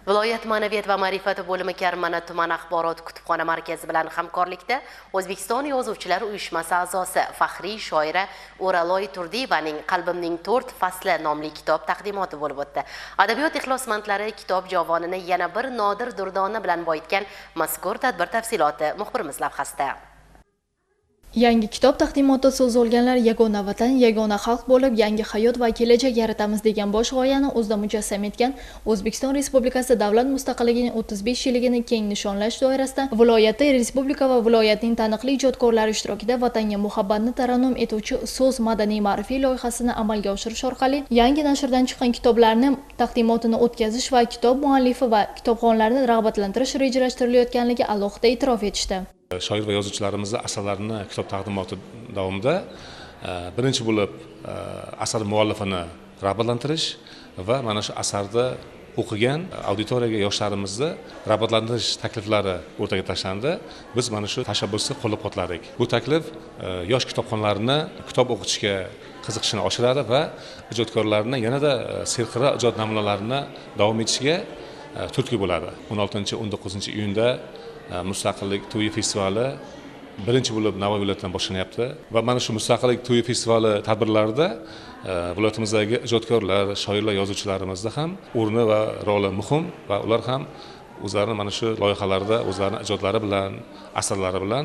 Viloyat ma'naviyat va ma'rifati bo'limi Karmana tuman axborot kutubxona markazi bilan hamkorlikda O'zbekiston Yozuvchilar uyushmasi a'zosi faxriy shoira O'raloy Turdiyevaning Qalbimning 4 fasli nomli kitob taqdimoti bo'lib o'tdi. Adabiyot ixlosmandlari kitob javonini yana bir nodir durdona bilan boyitgan mazkur tadbir tafsiloti muxbirimiz lavhasida. Yangi kitob taqdimotida so'z olganlar yagona vatan, yagona xalq bo'lib, yangi hayot va kelajak yaratamiz degan bosh g'oyani o'zida mujassam etgan O'zbekiston Respublikasi davlat mustaqilligining 35 yilligini keng nishonlash doirasida viloyatda respublika va viloyatning taniqli ijodkorlari ishtirokida vatanga muhabbatni tarannum etuvchi so'z madaniy ma'rifiy loyihasini amalga oshirish orqali yangi nashrdan chiqqan kitoblarni taqdimotini o'tkazish va kitob muallifi va kitobxonlarni rag'batlantirish rejalashtirilayotganligi alohida e'tirof etishdi. Shoir va yozuvchilarimizni asarlarini kitob taqdimoti davomida birinchi bo'lib asar muallifini rag'batlantirish va mana shu asarda o'qigan auditoriyaga yoshlarimizni rag'batlantirish takliflari o'rtaga tashlandi. Biz mana shu tashabbusni qo'llab-quvvatladik. Bu taklif yosh kitobxonlarni kitob o'qitishga qiziqishini oshiradi va ijodkorlarni yanada serqirra ijod namunalarini davom etishiga turtki bo'ladi. 16-19 iyunda Mustaqillik to'yi festivali birinchi bo'lib Navoiy viloyatidan boshlanyapti va mana shu Mustaqillik to'yi festivali tadbirlarida viloyatimizdagi ijodkorlar, shoirlar, yozuvchilarimizda ham o'rni va roli muhim va ular ham o'zlarini mana shu loyihalarda o'zlarining ijodlari bilan, asarlari bilan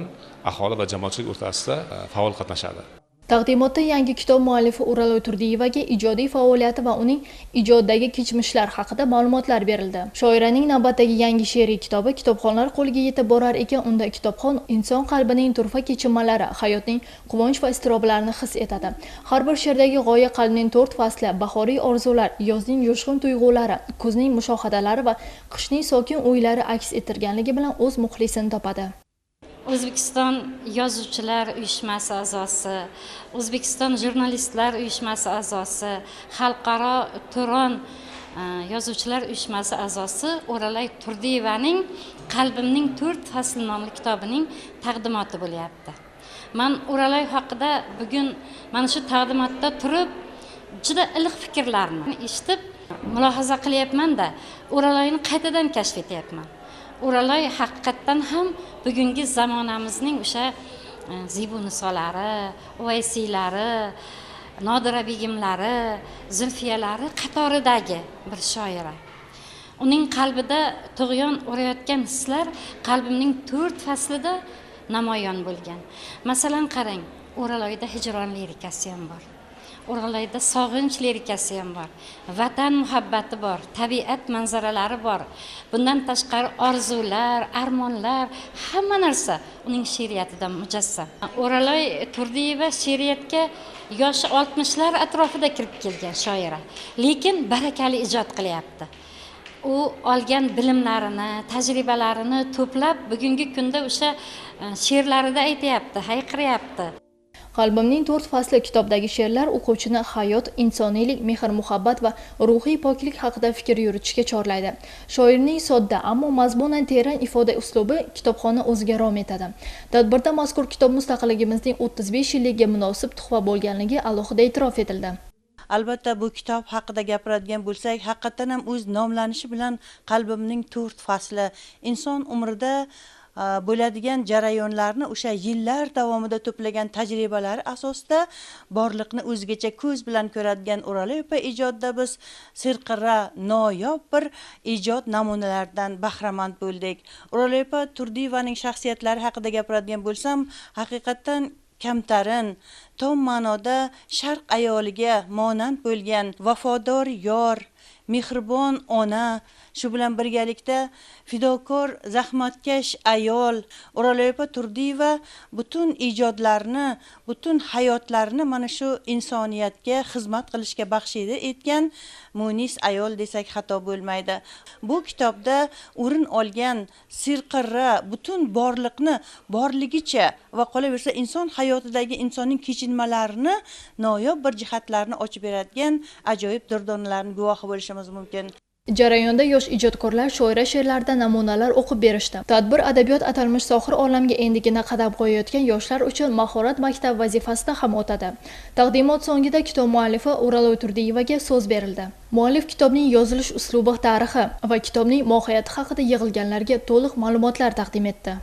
aholi va jamoatchilik o'rtasida faol qatnashadi. Taqdimotda yangi kitob muallifi O'raloy Turdiyevaga ijodiy faoliyati va uning ijoddagi kechmishlar haqida ma'lumotlar berildi. Shoiraning navbatdagi yangi she'riy kitobi kitobxonlar qo'liga yetib borar ekan, unda kitobxon inson qalbining turfa kechinmalari, hayotning quvonch va iztiroblarini his etadi. Har bir she'rdagi g'oya qalbning 4 fasli, bahoriy orzular, yozning jo'shqin tuyg'ulari, kuzning mushohadalari va qishning sokin o'ylari aks ettirganligi bilan o'z muxlisini topadi. O'zbekiston Yozuvchilar uyushmasi a'zosi, O'zbekiston Jurnalistlar uyushmasi a'zosi, Xalqaro Turon Yozuvchilar uyushmasi a'zosi O'raloy Turdiyevaning Qalbimning 4 fasli nomli kitobining taqdimoti bo'lyapti. Men O'raloy haqida bugun mana shu taqdimotda turib, juda iliq fikrlarni eshitib, mulohaza qilyapman-da, O'raloyni qaytadan kashf etyapman. O'raloy haqiqatdan ham bugungi zamonamizning o'sha Zibu Nisolari, Uvaysiylari, Nodira begimlari, Zulfiyalari qatoridagi bir shoira. Uning qalbida tug'yon urayotgan hislar Qalbimning 4 faslida namoyon bo'lgan. Masalan, qarang, O'raloyda hijron lirikasi ham bor. O'raloyda sog'inch lirikasi ham bor. Vatan muhabbati bor, tabiat manzaralari bor. Bundan tashqari orzular, armonlar, hamma narsa uning she'riyatida mujassam. O'raloy Turdiyeva she'riyatga yoshi 60lar atrofida kirib kelgan shoira, lekin barakali ijod qilyapti. U olgan bilimlarini, tajribalarini to'plab bugungi kunda o'sha she'rlarida aytayapti, hayqiryapti. Qalbimning 4 fasli kitobdagi she'rlar o'quvchini hayot, insoniylik, mehr-muhabbat va ruhiy poklik haqida fikr yuritishga chorlaydi. Shoirning sodda, ammo mazmunan teran ifoda uslubi kitobxonni o'ziga rom etadi. Tadbirda mazkur kitob mustaqilligimizning 35 yilligiga munosib tuhfa bo'lganligi alohida e'tirof etildi. Albatta bu kitob haqida gapiradigan bo'lsak, haqiqatan ham o'z nomlanishi bilan Qalbimning 4 fasli inson umrida bo'ladigan jarayonlarni o'sha yillar davomida to'plagan tajribalari asosida borliqni o'zgacha ko'z bilan ko'radigan O'raloy opa ijodida biz serqirra noyob bir ijod namunalaridan bahramand bo'ldik. O'raloy opa Turdiyevaning shaxsiyatlari haqida gapiradigan bo'lsam, haqiqatan kamtarin, tom ma'noda sharq ayoliga monand bo'lgan vafodor yor, mehribon ona, shu bilan birgalikda fidokor, zahmatkash ayol O'raloy opa Turdiyeva butun ijodlarini, butun hayotlarini mana shu insoniyatga xizmat qilishga baxshida etgan munis ayol desak xato bo'lmaydi. Bu kitobda o'rin olgan serqirra butun borliqni borligicha va qolaversa inson hayotidagi insonning kechinmalarini, noyob bir jihatlarni ochib beradigan ajoyib durdonalarning guvohi bo'lishimiz mumkin. Jarayonda yosh ijodkorlar shoira she'rlaridan namunalar o'qib berishdi. Tadbir adabiyot atalmish sohir olamga endigina qadam qo'yayotgan yoshlar uchun mahorat maktab vazifasida ham o'tadi. Taqdimot so'ngida kitob muallifi O'raloy Turdiyevaga so'z berildi. Muallif kitobning yozilish uslubi, tarixi va kitobning mohiyati haqida yig'ilganlarga to'liq ma'lumotlar taqdim etdi.